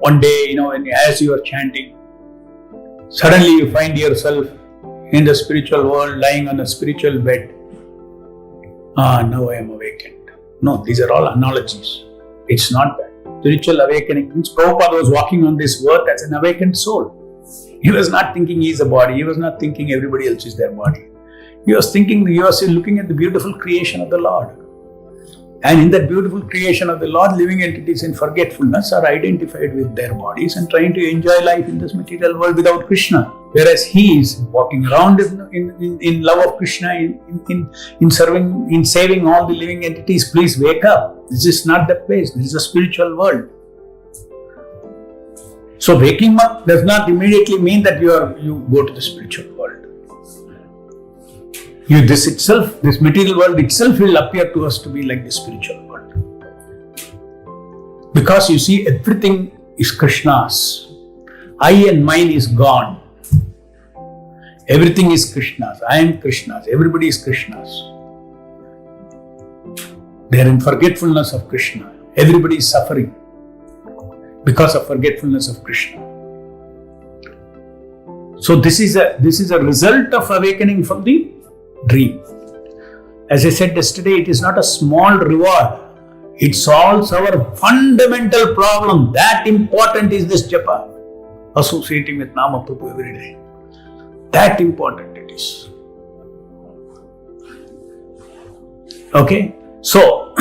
one day, as you are chanting, suddenly you find yourself in the spiritual world, lying on a spiritual bed. Now I am awakened. No, these are all analogies. It's not that. Spiritual awakening means Prabhupada was walking on this earth as an awakened soul. He was not thinking he is a body. He was not thinking everybody else is their body. He was looking at the beautiful creation of the Lord. And in that beautiful creation of the Lord, living entities in forgetfulness are identified with their bodies and trying to enjoy life in this material world without Krishna. Whereas he is walking around in love of Krishna, in serving, in saving all the living entities. Please wake up. This is not the place. This is a spiritual world. So waking up does not immediately mean that you go to the spiritual world. This material world itself will appear to us to be like the spiritual world. Because you see, everything is Krishna's. I and mine is gone. Everything is Krishna's. I am Krishna's. Everybody is Krishna's. They are in forgetfulness of Krishna. Everybody is suffering because of forgetfulness of Krishna. So this is a result of awakening from the dream. As I said yesterday, it is not a small reward. It solves our fundamental problem. That important is this japa, associating with Nama Prabhu every day. That important it is. Okay? So,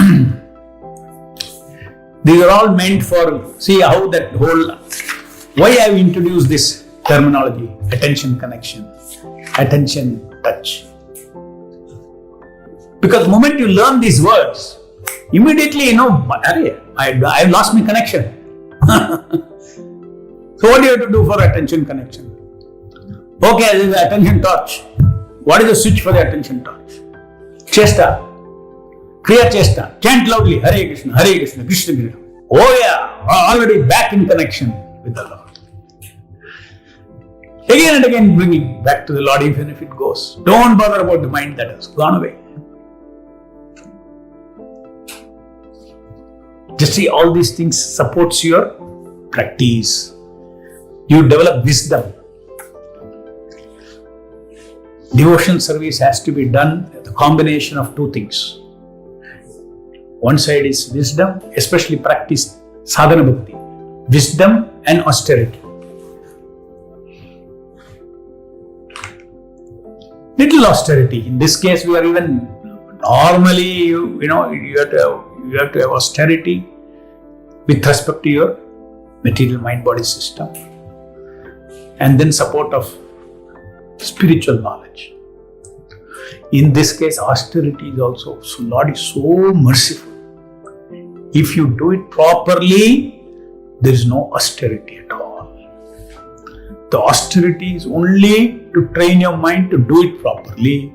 these are all meant for, see how that whole, why I have introduced this terminology, attention connection, attention touch. Because the moment you learn these words, immediately I've lost my connection. So what do you have to do for attention connection? Okay, there is the attention torch. What is the switch for the attention torch? Chesta. Kriya Chesta. Chant loudly, Hare Krishna, Krishna Krishna. Oh yeah, already back in connection with the Lord. Again and again bringing back to the Lord even if it goes. Don't bother about the mind that has gone away. Just see, all these things supports your practice. You develop wisdom. Devotional service has to be done the combination of two things. One side is wisdom, especially practice sadhana bhakti. Wisdom and austerity. Little austerity. In this case, we are even normally, you have to have austerity with respect to your material mind-body system, and then support of spiritual knowledge. In this case, austerity is also, so Lord is so merciful. If you do it properly, there is no austerity at all. The austerity is only to train your mind to do it properly,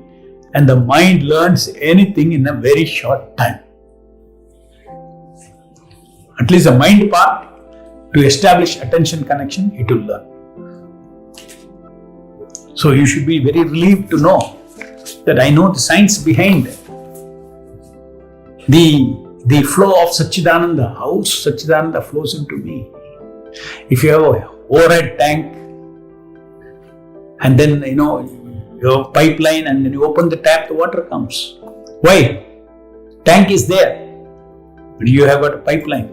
and the mind learns anything in a very short time. At least the mind part, to establish attention connection, it will learn. So you should be very relieved to know that I know the science behind the flow of Satchidananda, how Satchidananda flows into me. If you have an overhead tank, and then you have a pipeline, and then you open the tap, the water comes. Why? Tank is there, but you have got a pipeline.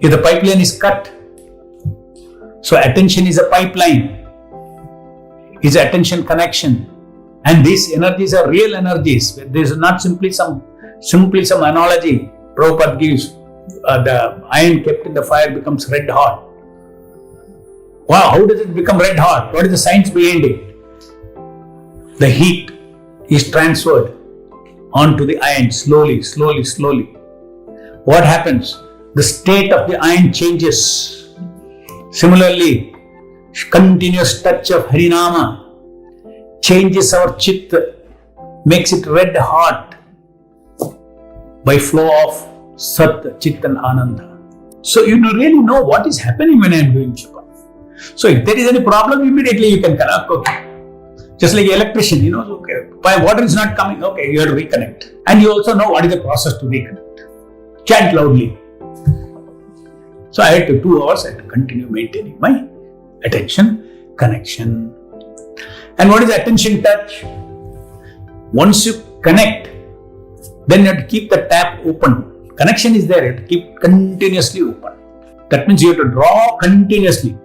If the pipeline is cut, so attention is a pipeline, is attention connection, and these energies are real energies. This is not simply some analogy Prabhupada gives. The iron kept in the fire becomes red hot. Wow, how does it become red hot? What is the science behind it? The heat is transferred onto the iron slowly. What happens? The state of the iron changes. Similarly, continuous touch of Harinama changes our chitta, makes it red hot by flow of Sat, Chit and Ananda. So you really know what is happening when I am doing japa. So if there is any problem, immediately you can connect. Okay. Just like electrician, okay, why water is not coming, okay, you have to reconnect. And you also know what is the process to reconnect. Chant loudly. So I had to 2 hours, I had to continue maintaining my attention connection. And what is attention touch? Once you connect, then you have to keep the tap open. Connection is there, you have to keep continuously open. That means you have to draw continuously.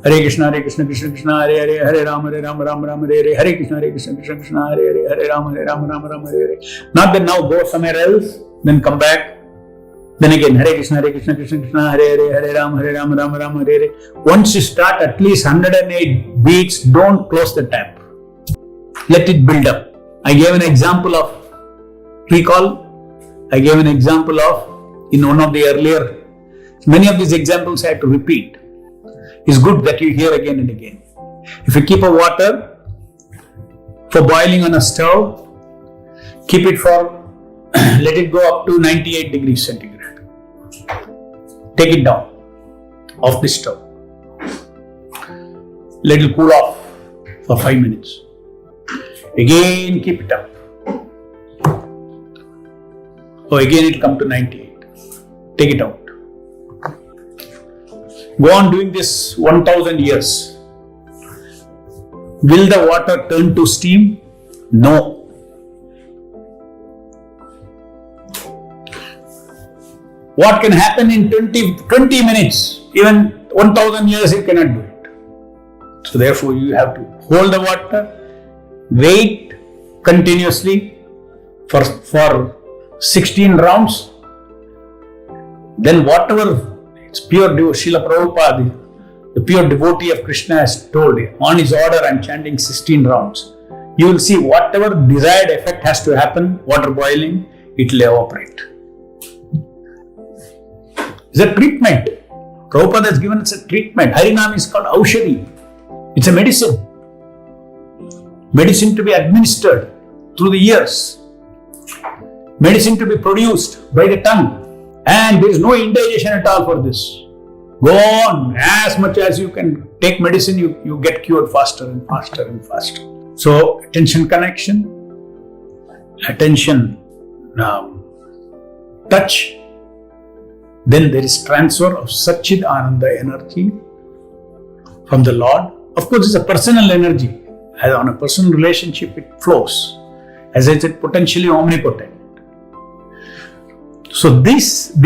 Hare Krishna, Krishna Krishna, Hare Hare, Hare Rama, Rama Hare Hare, Hare Krishna, Krishna Krishna, Hare Hare, Hare Rama, Rama Hare Hare. Not that now go somewhere else, then come back. Then again, Hare Krishna, Krishna Krishna, Hare Hare, Hare Rama, Rama Hare Hare. Once you start at least 108 beats, don't close the tap. Let it build up. I gave an example of, recall, I gave an example of, in one of the earlier, many of these examples I have to repeat. It's good that you hear again and again. If you keep a water for boiling on a stove, keep it for, let it go up to 98 degrees centigrade. Take it down off the stove. Let it cool off for 5 minutes. Again, keep it up. So again, it will come to 98. Take it out. Go on doing this 1000 years. Will the water turn to steam? No. What can happen in 20 minutes? Even 1000 years it cannot do it. So therefore you have to hold the water, wait continuously for 16 rounds. Then whatever, it's pure devotee, Srila Prabhupada, the pure devotee of Krishna has told you, on his order I'm chanting 16 rounds. You will see whatever desired effect has to happen, water boiling, it will evaporate. It's a treatment. Prabhupada has given us a treatment. Harinam is called Aushadhi. It's a medicine. Medicine to be administered through the ears. Medicine to be produced by the tongue. And there is no indigestion at all for this. Go on, as much as you can take medicine, you get cured faster and faster and faster. So, attention connection, attention touch, then there is transfer of Satchid Ananda energy from the Lord. Of course, it's a personal energy. As on a personal relationship, it flows. As I said, potentially omnipotent. So this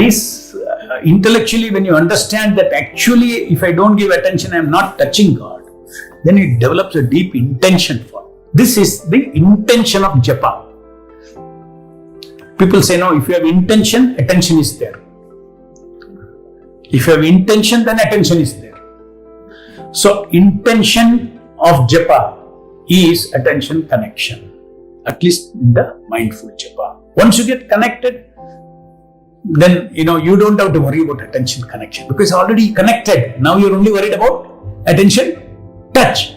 intellectually, when you understand that actually, if I don't give attention, I am not touching God, then it develops a deep intention for it. This is the intention of japa. People say, no, if you have intention, attention is there. If you have intention, then attention is there. So, intention of japa is attention connection, at least in the mindful japa. Once you get connected, then you don't have to worry about attention connection because already connected. Now you're only worried about attention touch.